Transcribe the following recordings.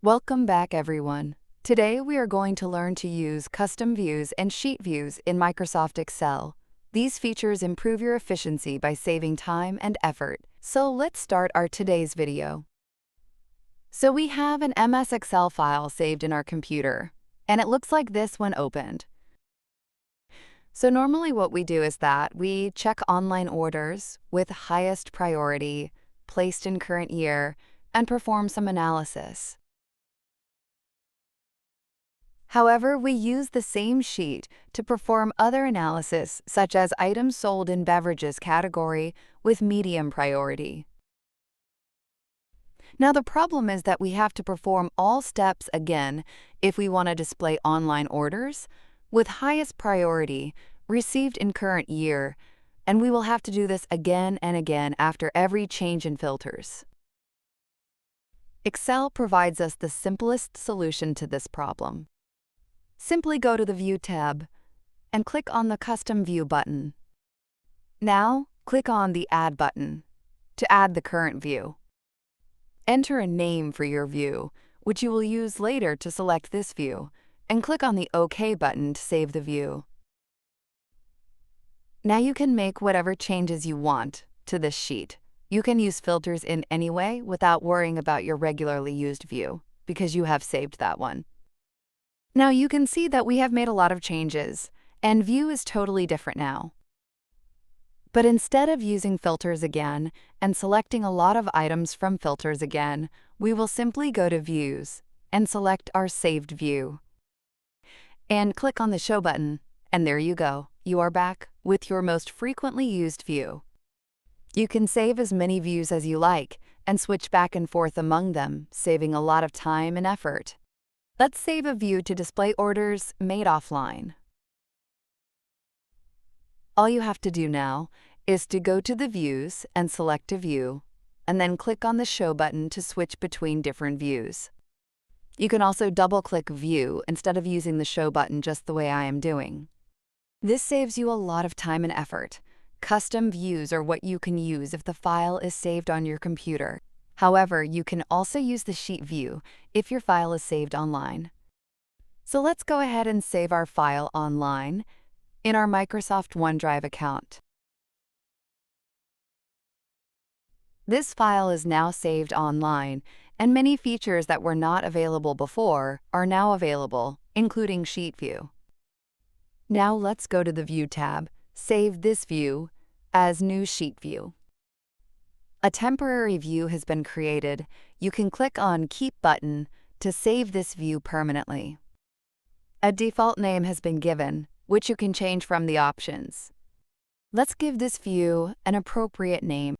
Welcome back, everyone. Today we are going to learn to use custom views and sheet views in Microsoft Excel. These features improve your efficiency by saving time and effort. So let's start our today's video. So we have an MS Excel file saved in our computer, and it looks like this when opened. So normally what we do is that we check online orders with highest priority, placed in current year, and perform some analysis. However, we use the same sheet to perform other analysis, such as items sold in beverages category with medium priority. Now, the problem is that we have to perform all steps again if we want to display online orders with highest priority received in current year, and we will have to do this again and again after every change in filters. Excel provides us the simplest solution to this problem. Simply go to the View tab and click on the Custom View button. Now, click on the Add button to add the current view. Enter a name for your view, which you will use later to select this view, and click on the OK button to save the view. Now you can make whatever changes you want to this sheet. You can use filters in any way without worrying about your regularly used view, because you have saved that one. Now you can see that we have made a lot of changes, and view is totally different now. But instead of using filters again and selecting a lot of items from filters again, we will simply go to Views and select our saved view. And click on the Show button, and there you go. You are back with your most frequently used view. You can save as many views as you like and switch back and forth among them, saving a lot of time and effort. Let's save a view to display orders made offline. All you have to do now is to go to the Views and select a view, and then click on the Show button to switch between different views. You can also double-click View instead of using the Show button just the way I am doing. This saves you a lot of time and effort. Custom views are what you can use if the file is saved on your computer. However, you can also use the sheet view if your file is saved online. So let's go ahead and save our file online in our Microsoft OneDrive account. This file is now saved online, and many features that were not available before are now available, including Sheet View. Now let's go to the View tab, save this view as New Sheet View. A temporary view has been created. You can click on Keep button to save this view permanently. A default name has been given, which you can change from the options. Let's give this view an appropriate name.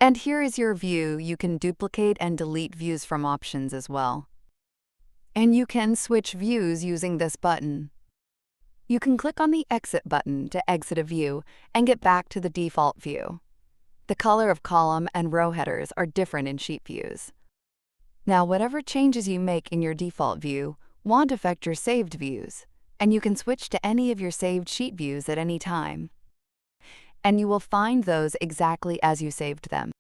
And here is your view. You can duplicate and delete views from options as well. And you can switch views using this button. You can click on the Exit button to exit a view and get back to the default view. The color of column and row headers are different in sheet views. Now, whatever changes you make in your default view won't affect your saved views, and you can switch to any of your saved sheet views at any time. And you will find those exactly as you saved them.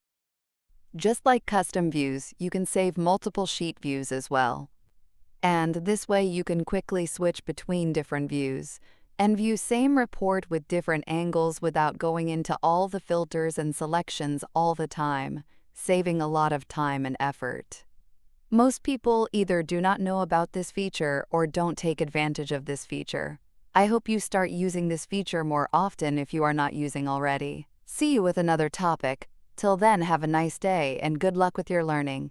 Just like custom views, you can save multiple sheet views as well. And this way you can quickly switch between different views and view same report with different angles without going into all the filters and selections all the time, saving a lot of time and effort. Most people either do not know about this feature or don't take advantage of this feature. I hope you start using this feature more often if you are not using already. See you with another topic. Till then, have a nice day and good luck with your learning.